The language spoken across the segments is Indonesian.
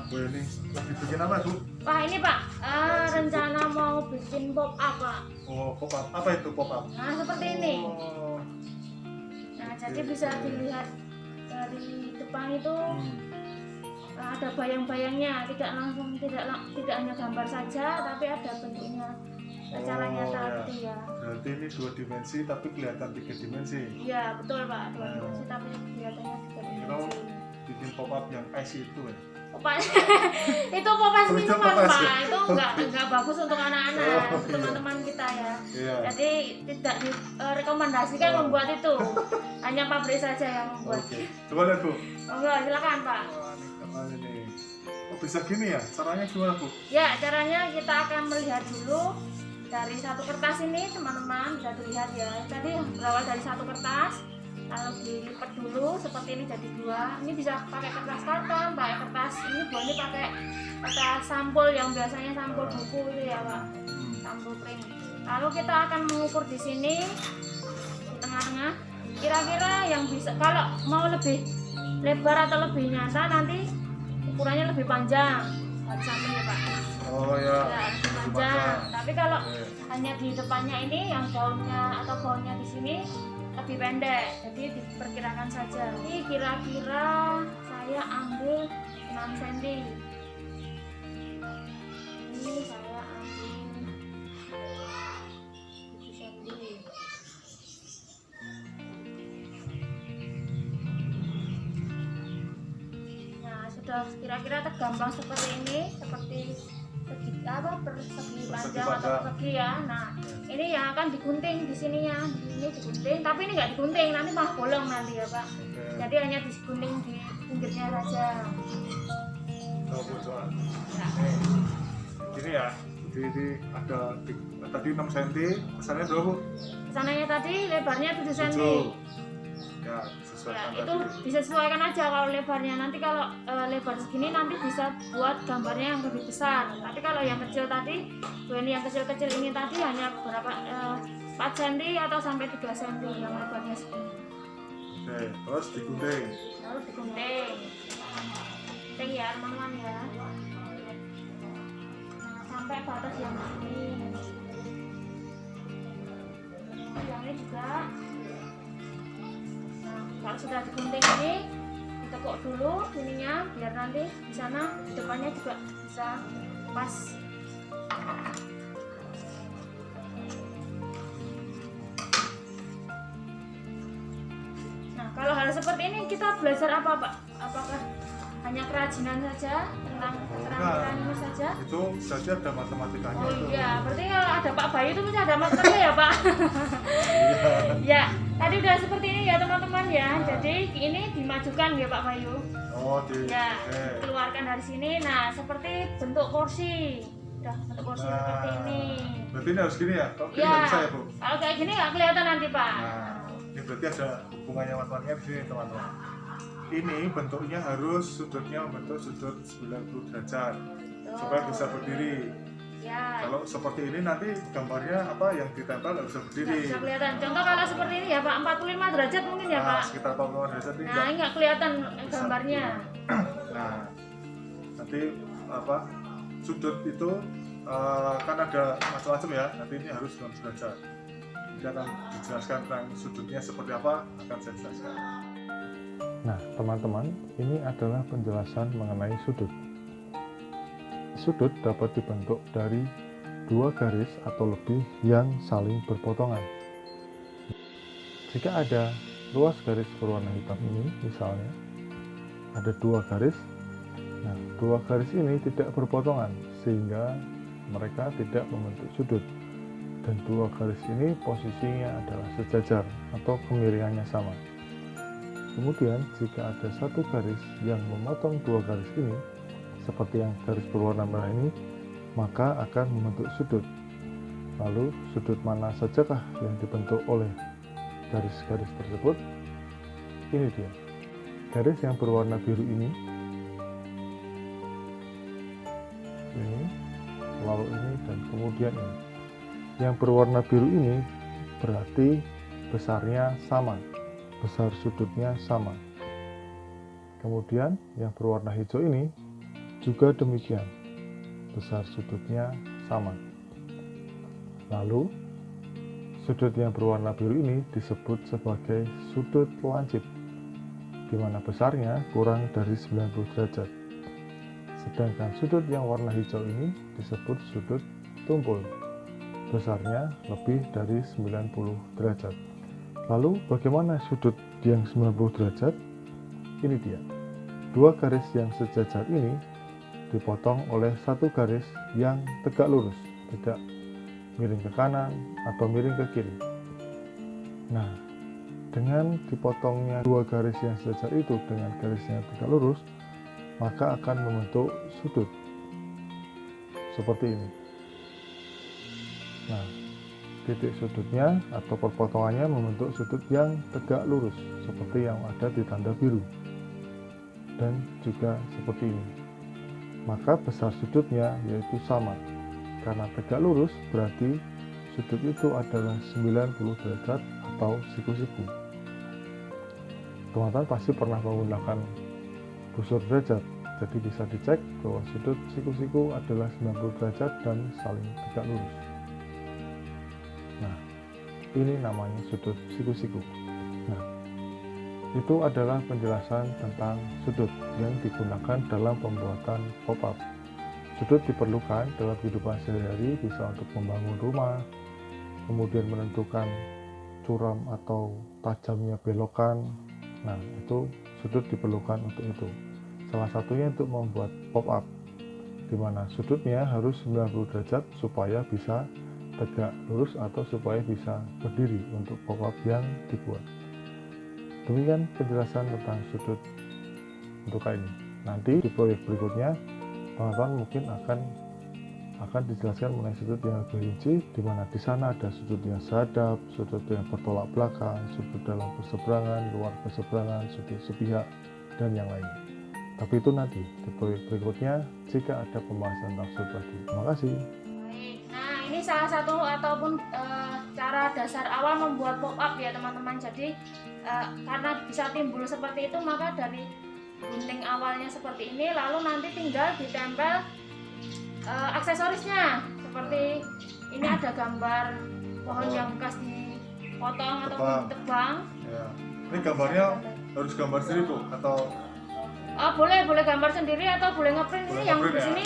Bu ini lagi bikin apa Bu? Wah ini Pak, rencana mau bikin pop up Pak. Oh pop up, apa itu pop up? Nah seperti ini. Oh, Nah jadi bisa dilihat dari depan itu ada bayang-bayangnya, tidak hanya gambar saja, tapi ada bentuknya secara nyata ya. gitu ya. Berarti ini 2 dimensi tapi kelihatan 3 dimensi. Iya betul Pak, 2 dimensi tapi kelihatannya 3 Kalau dimensi. bikin pop up yang ice itu ya? Itu popas Oh, itu minuman popas Pak, ya? itu enggak bagus untuk anak-anak, Oh, untuk teman-teman kita ya. Iya. Jadi tidak direkomendasikan membuat itu, hanya pabrik saja yang membuat. Oke, coba lihat Bu. Enggak, silakan Pak. Wah, ini keren ini. Oh bisa gini ya? Caranya gimana Bu? Ya, caranya kita akan melihat dulu dari satu kertas ini teman-teman, bisa dilihat ya. Tadi berawal dari satu kertas, lalu dilipat dulu seperti ini jadi 2. Ini bisa pakai kertas karton, pakai kertas ini Bu, ini pakai kertas sampul yang biasanya sampul buku itu ya Pak, sampul print. Lalu kita akan mengukur di sini di tengah-tengah. Kira-kira yang bisa, kalau mau lebih lebar atau lebih nyata nanti ukurannya lebih panjang dari samping ya Pak. Oh ya. Ya, lebih panjang. Tapi kalau hanya di depannya ini yang daunnya atau baunya di sini lebih pendek, jadi diperkirakan saja. Ini kira-kira saya ambil 6 cm. Ini saya ambil 7 cm. Nah, sudah kira-kira tergambar seperti ini, seperti segi persegi panjang atau persegi ya. Nah, ini yang akan digunting di sininya, ini digunting, tapi ini nggak digunting, nanti malah bolong nanti ya Pak. Jadi hanya digunting di pinggirnya saja. Oh, Bu, coba. Ya. Ini ya. Jadi ada tadi 6 cm, pesannya berapa Bu? Kesananya tadi lebarnya 7 cm. 7. Ya, Ya, sesuaikan itu tadi. disesuaikan aja kalau lebarnya. Nanti kalau lebar segini nanti bisa buat gambarnya yang lebih besar. Tapi kalau yang kecil tadi, ini yang kecil-kecil ini tadi hanya berapa 4 cm atau sampai 3 cm yang lebarnya segini. Oke, terus digunting. Lalu digunting. Gunting ya teman-teman ya. Nah, sampai batas yang ini. Yang ini juga. Kalau sudah digunting ini ditekuk dulu ininya biar nanti di sana di depannya juga bisa pas. Nah kalau hal seperti ini kita belajar apa Pak? Apakah hanya kerajinan saja tentang keterampilan ini saja? Itu saja ada matematikanya Oh itu. iya, berarti kalau ada Pak Bayu itu mesti ada matematika ya Pak? Iya. Ya, tadi udah seperti ini ya teman-teman ya. Jadi ini dimajukan ya Pak Bayu. Oh, Ya, oke. keluarkan dari sini. Nah, seperti bentuk kursi. Udah bentuk kursi seperti ini. Berarti ini harus gini ya? Kalau gini Ya, nggak bisa ya Bu? kalau kayak gini nggak kelihatan nanti Pak. Nah, ini berarti ada hubungannya matematikanya di sini teman-teman. Ini bentuknya harus sudutnya membentuk sudut 90 derajat supaya bisa berdiri. Ya, Kalau seperti ini nanti gambarnya apa yang ditempel nggak bisa nggak berdiri. bisa kelihatan. Contoh kalau seperti ini ya Pak, 45 derajat mungkin ya Nah, Pak. sekitar 45 derajat ini Nah, ini nggak kelihatan bisa gambarnya. berdiri. Nah, nanti apa sudut itu kan ada macam-macam ya. Nanti ini harus 90 derajat. Nanti akan dijelaskan tentang sudutnya seperti apa, akan saya jelaskan. Nah, teman-teman, ini adalah penjelasan mengenai sudut. Sudut dapat dibentuk dari 2 garis atau lebih yang saling berpotongan. Jika ada ruas garis berwarna hitam ini, misalnya, ada 2 garis. Nah, 2 garis ini tidak berpotongan, sehingga mereka tidak membentuk sudut. Dan 2 garis ini posisinya adalah sejajar atau kemiringannya sama. Kemudian jika ada 1 garis yang memotong 2 garis ini, seperti yang garis berwarna merah ini, maka akan membentuk sudut. Lalu sudut mana sajakah yang dibentuk oleh garis-garis tersebut? Ini dia. Garis yang berwarna biru ini, lalu ini, dan kemudian ini. Yang berwarna biru ini berarti besarnya sama. Besar sudutnya sama. Kemudian yang berwarna hijau ini juga demikian, besar sudutnya sama. Lalu sudut yang berwarna biru ini disebut sebagai sudut lancip, di mana besarnya kurang dari 90 derajat. Sedangkan sudut yang warna hijau ini disebut sudut tumpul, besarnya lebih dari 90 derajat. Lalu bagaimana sudut yang 90 derajat? Ini dia. Dua garis yang sejajar ini dipotong oleh satu garis yang tegak lurus, tidak miring ke kanan atau miring ke kiri. Nah, dengan dipotongnya dua garis yang sejajar itu dengan garis yang tegak lurus, maka akan membentuk sudut seperti ini. Nah, titik sudutnya atau perpotongannya membentuk sudut yang tegak lurus seperti yang ada di tanda biru, dan juga seperti ini. Maka besar sudutnya yaitu sama, karena tegak lurus berarti sudut itu adalah 90 derajat atau siku-siku. Teman-teman pasti pernah menggunakan busur derajat, jadi bisa dicek bahwa sudut siku-siku adalah 90 derajat dan saling tegak lurus. Nah, ini namanya sudut siku-siku. Nah, itu adalah penjelasan tentang sudut yang digunakan dalam pembuatan pop-up. Sudut diperlukan dalam kehidupan sehari-hari, bisa untuk membangun rumah, kemudian menentukan curam atau tajamnya belokan. Nah, itu sudut diperlukan untuk itu. Salah satunya untuk membuat pop-up, di mana sudutnya harus 90 derajat supaya bisa tegak lurus atau supaya bisa berdiri untuk pop-up yang dibuat. Demikian penjelasan tentang sudut untuk kali ini. Nanti di proyek berikutnya teman-teman mungkin akan dijelaskan mengenai sudut yang lebih rinci, di mana di sana ada sudut yang sehadap, sudut yang bertolak belakang, sudut dalam berseberangan, luar berseberangan, sudut sepihak, dan yang lainnya. Tapi itu nanti di proyek berikutnya jika ada pembahasan tentang sudut lagi. Terima kasih. Baik, nah ini salah satu ataupun cara dasar awal membuat pop-up ya teman-teman. Jadi karena bisa timbul seperti itu, maka dari gunting awalnya seperti ini, lalu nanti tinggal ditempel aksesorisnya. Seperti ini ada gambar pohon yang bekas dipotong ataupun ditebang. Ya. Ini gambarnya harus gambar sendiri tuh atau boleh gambar sendiri atau boleh ngeprint. Ini yang di ya? sini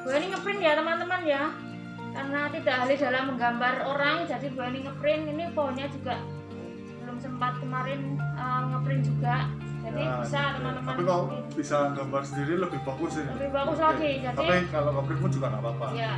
Bu Eni ngeprint ya teman-teman ya, karena tidak ahli dalam menggambar orang, jadi Bu Eni ngeprint. Ini pohonnya juga belum sempat kemarin ngeprint juga, jadi ya, bisa teman-teman. Tapi kalau bisa gambar sendiri lebih bagus ini. Lebih bagus lagi. Jadi tapi kalau ngeprint pun juga nggak apa-apa. Ya,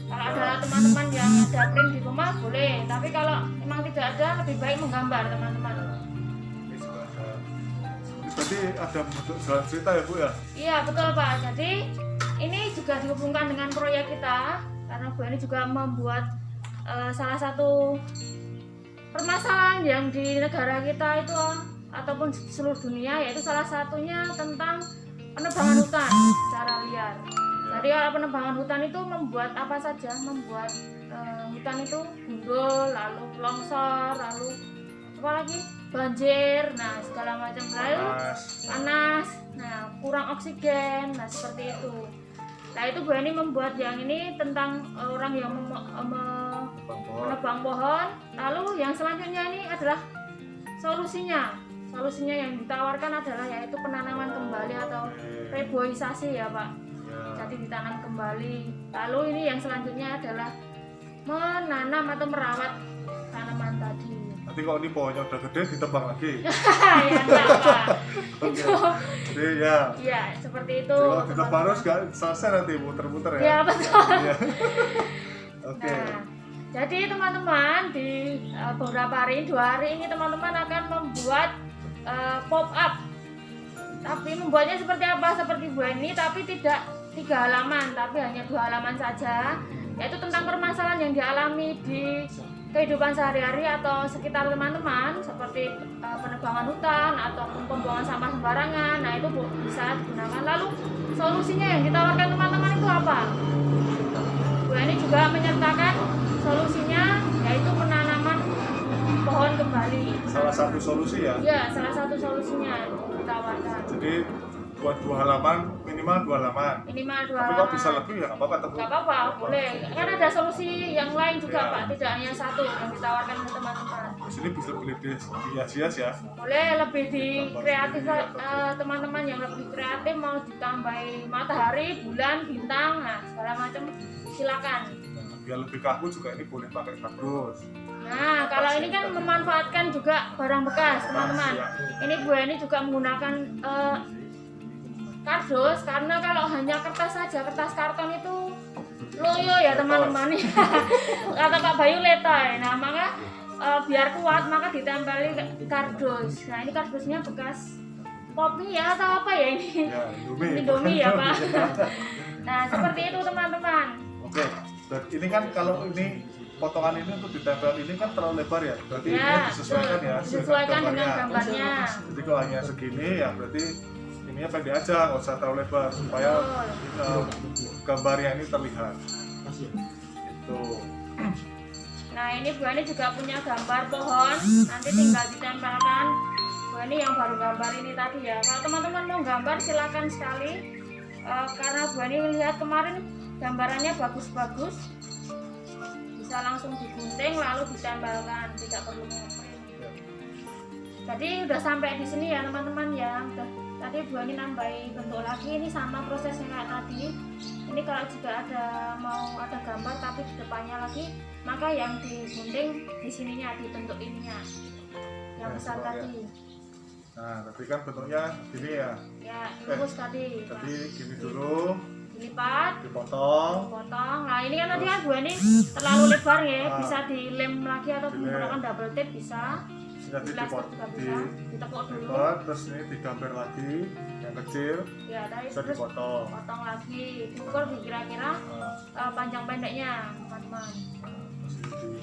kalau ada teman-teman yang ada print di rumah boleh, tapi kalau memang tidak ada lebih baik menggambar teman-teman. Ini juga ada. Berarti ada bentuk jalan cerita ya Bu ya? Iya betul Pak. Jadi ini juga dihubungkan dengan proyek kita, karena Bu Eni juga membuat salah satu permasalahan yang di negara kita itu ataupun seluruh dunia, yaitu salah satunya tentang penebangan hutan secara liar. Jadi kalau penebangan hutan itu membuat apa saja, membuat hutan itu gundul, lalu longsor, lalu apa lagi, banjir, nah segala macam, lalu panas, nah kurang oksigen, nah seperti itu. Nah itu Bu Eni membuat yang ini tentang orang yang menebang pohon. Lalu yang selanjutnya ini adalah solusinya. Solusinya yang ditawarkan adalah yaitu penanaman kembali atau reboisasi ya Pak. Jadi ditanam kembali. Lalu ini yang selanjutnya adalah menanam atau merawat tanaman tadi. Nanti kalau ini pohonnya udah gede ditebang lagi. Ya enggak Pak. Itu. Jadi ya. Iya, seperti itu. Kalau ditebang harus nggak selesai nanti muter-muter ya. Ya betul. Oke. Nah, jadi teman-teman di beberapa hari, 2 hari ini teman-teman akan membuat pop-up. Tapi membuatnya seperti apa? Seperti Bu Eni, tapi tidak 3 halaman, tapi hanya 2 halaman saja. Yaitu tentang permasalahan yang dialami di kehidupan sehari-hari atau sekitar teman-teman, seperti penebangan hutan ataupun pembuangan sampah sembarangan. Nah itu bisa digunakan. Lalu solusinya yang ditawarkan teman-teman itu apa? Bu Eni juga menyertakan solusinya, yaitu penanaman pohon kembali. Salah satu solusi ya? Ya, salah satu solusinya ditawarkan. Jadi buat 2 halaman, minimal 2 halaman. Minimal 2 Tapi halaman. kalau bisa lebih ya nggak apa-apa, tetap. Nggak apa-apa, boleh. Kan ada solusi yang lain juga Ya. Pak, tidak hanya satu yang ditawarkan ke teman-teman. Di sini bisa beli dihias-hias ya. Boleh lebih di kreatif, teman-teman yang lebih kreatif mau ditambahin matahari, bulan, bintang, nah segala macam silakan. Nah, biar lebih kaku juga ini boleh pakai kardus. Nah kalau ini kan memanfaatkan juga barang bekas teman-teman. Ya. Ini Bu Eni juga menggunakan kardus karena kalau hanya kertas saja, kertas karton itu loyo ya teman-teman. Kata Pak Bayu letoy. Nah maka biar kuat maka ditempeli kardus. Nah ini kardusnya bekas kopi ya atau apa ya ini? Ya, Indomie ya Pak. Nah seperti itu teman-teman. Oke, berarti ini kan kalau ini potongan ini untuk ditempel ini kan terlalu lebar ya, berarti Ya, ini disesuaikan ya, disesuaikan dengan gambarnya. Jadi kalau hanya segini ya berarti ininya pendek aja, nggak usah terlalu lebar supaya gambarnya ini terlihat. Itu. Nah ini Bu Ani juga punya gambar pohon, nanti tinggal ditempelkan. Bu Ani yang baru gambar ini tadi ya. Kalau teman-teman mau gambar silakan sekali, karena Bu Ani melihat kemarin gambarannya bagus-bagus, bisa langsung digunting lalu ditempelkan, tidak perlu ngeprint. Jadi udah sampai di sini ya teman-teman ya. Tadi Bu Ani nambahin bentuk lagi, ini sama prosesnya kayak tadi. Ini kalau juga mau ada gambar tapi di depannya lagi, maka yang digunting di sininya, di bentuk ininya yang besar tadi. Nah, tapi kan bentuknya gini ya. Ya, lurus tadi. Jadi gini dulu, Dilipat, dipotong. potong. Nah, ini kan tadi kan Bu Ani terlalu lebar ya, bisa dilem lagi atau menggunakan double tape bisa. Nanti Plaster juga bisa. Ditepuk dulu. dipot, terus ini digambar lagi yang kecil, Ya, tadi bisa terus dipotong. potong lagi. Diukur kira-kira Nah, panjang pendeknya, teman-teman. terus ini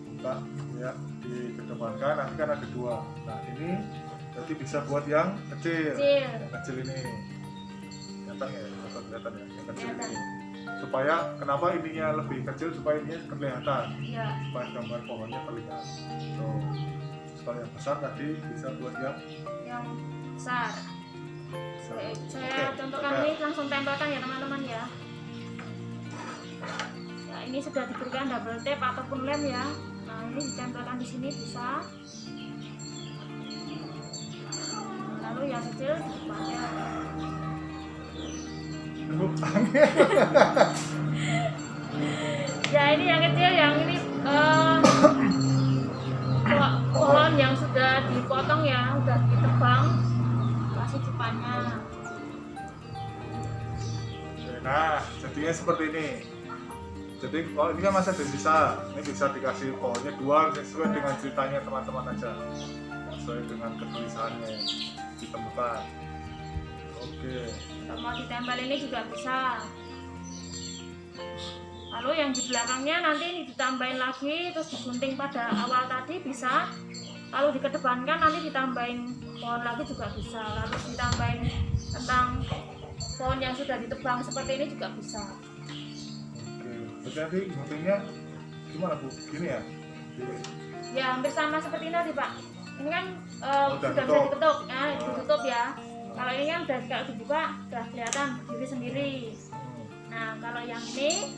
dibuka ya, dikedepankan, nanti kan ada 2. Nah ini berarti bisa buat yang kecil. Kecil. Yang kecil ini kelihatan ya, kelihatan ya, yang kecil Kelihatan. ini supaya kenapa ininya lebih kecil, supaya ininya kelihatan, Iya. supaya gambar pohonnya terlihat. So, kalau yang besar tadi bisa buat Yang besar. besar. Saya Oke, contohkan oke. ini, langsung tempelkan ya teman-teman ya. Ya ini sudah diberikan double tape ataupun lem ya. Nah ini ditempelkan di sini bisa. Lalu yang kecil dipakai. Tunggu. Ya ini yang kecil, yang ini pohon yang sudah dipotong ya, sudah ditebang, kasih depannya. Nah, jadinya seperti ini. Jadi kalau ini kan masih ada sisa, ini bisa dikasih pohonnya 2 sesuai dengan ceritanya teman-teman aja, sesuai dengan ketulisannya ditemukan. Oke. Kalau mau ditempel ini juga bisa. Lalu yang di belakangnya nanti ditambahin lagi, terus digunting pada awal tadi bisa. Lalu dikedepankan nanti ditambahin pohon lagi juga bisa. Lalu ditambahin tentang pohon yang sudah ditebang seperti ini juga bisa. Oke. Berarti nanti guntingnya gimana Bu? Gini ya? Ya hampir sama seperti ini tadi Pak. Ini kan Udah sudah bisa tutup. ditutup, ya ditutup ya. Kalau ini kan udah kalau dibuka udah kelihatan berdiri sendiri. Nah kalau yang ini,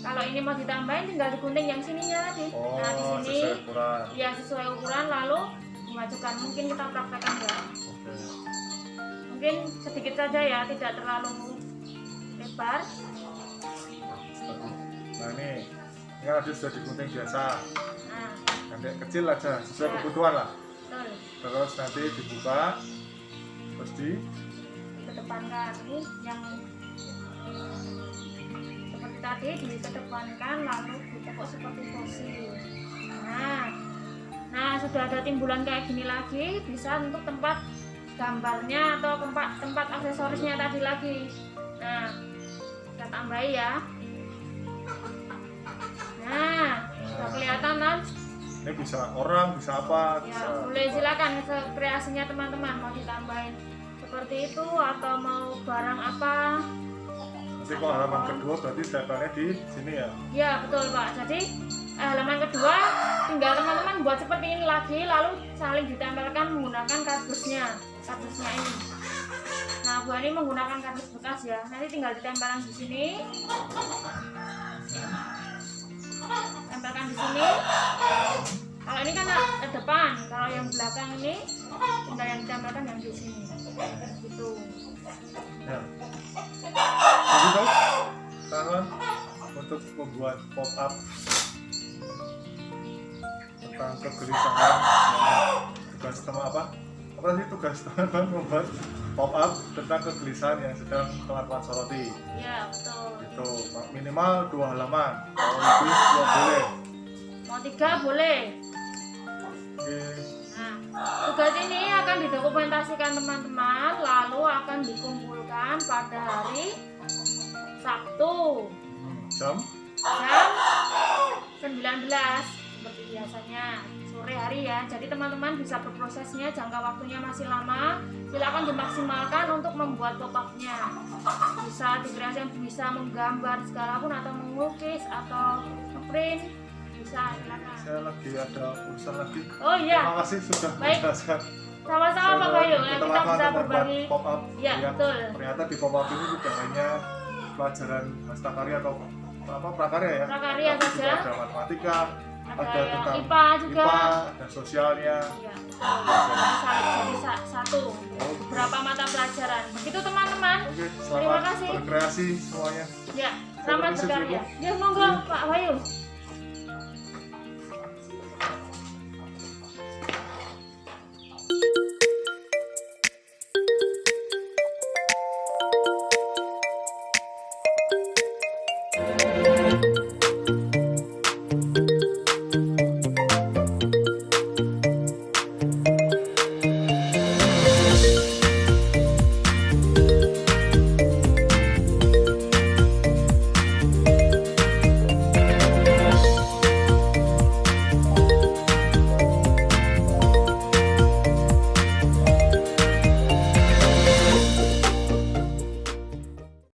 kalau ini mau ditambahin tinggal digunting yang sininya tadi. Oh, Nah di sini sesuai ukuran. ya sesuai ukuran lalu dimajukan. Mungkin kita praktekkan ya. Oke. Mungkin sedikit saja ya, tidak terlalu lebar. Nah ini kan ada sudah digunting biasa. Nah Nanti kecil aja, sesuai Ya. kebutuhan lah. betul. Terus nanti dibuka, terus Dikedepankan ini yang seperti tadi dikedepankan lalu ditepuk seperti fosil. Nah sudah ada timbulan kayak gini lagi, bisa untuk tempat gambarnya atau tempat aksesorisnya tadi lagi. Nah kita tambahi ya. Nah sudah kelihatan kan? ini bisa orang, bisa apa, Ya bisa. boleh silakan kreasinya teman-teman mau ditambahin seperti itu atau mau barang apa. Nanti kalau halaman kedua berarti stempelnya di sini ya. Ya betul Pak. Jadi halaman kedua tinggal teman-teman buat seperti ini lagi, lalu saling ditempelkan menggunakan kardusnya ini. Nah, Bu Ani menggunakan kardus bekas ya, nanti tinggal ditempelkan di sini, tempelkan di sini. Kalau ini kan ke depan, kalau yang belakang ini tinggal yang ditempelkan yang di sini, gitu. Ya. Begitu kawan untuk membuat pop up tentang kegelisahan yang tugas teman apa sih tugas teman-teman membuat pop up tentang kegelisahan yang sedang teman-teman soroti. Iya, betul. Itu minimal 2 halaman, kalau lebih 2 boleh. Mau 3 boleh. Oke. Nah, tugas ini akan didokumentasikan teman-teman, lalu akan dikumpulkan pada hari Sabtu Jam 19 seperti biasanya, sore hari ya. Jadi teman-teman bisa berprosesnya, jangka waktunya masih lama, silakan dimaksimalkan untuk membuat pop-up-nya. Bisa dikreasi, bisa menggambar segala pun, atau mengukis atau ngeprint, bisa, silakan. saya lagi ada urusan lagi. Oh iya, Terima kasih sudah baik. menjelaskan. Sama-sama Pak Bayu, ya, kita bisa berbagi. Pop up. Ya, betul. Ternyata di pop up ini tidak hanya pelajaran hastakarya atau apa prakarya ya. Prakarya Tapi saja. juga ada matematika, Ada ada yang tentang IPA juga. dan sosialnya. Iya, betul. Jadi satu. Oke. Berapa mata pelajaran? Begitu teman-teman. Oke, Terima selamat kasih. berkreasi semuanya. Ya, selamat permisi dulu. berkarya. Ya, monggo Pak Bayu.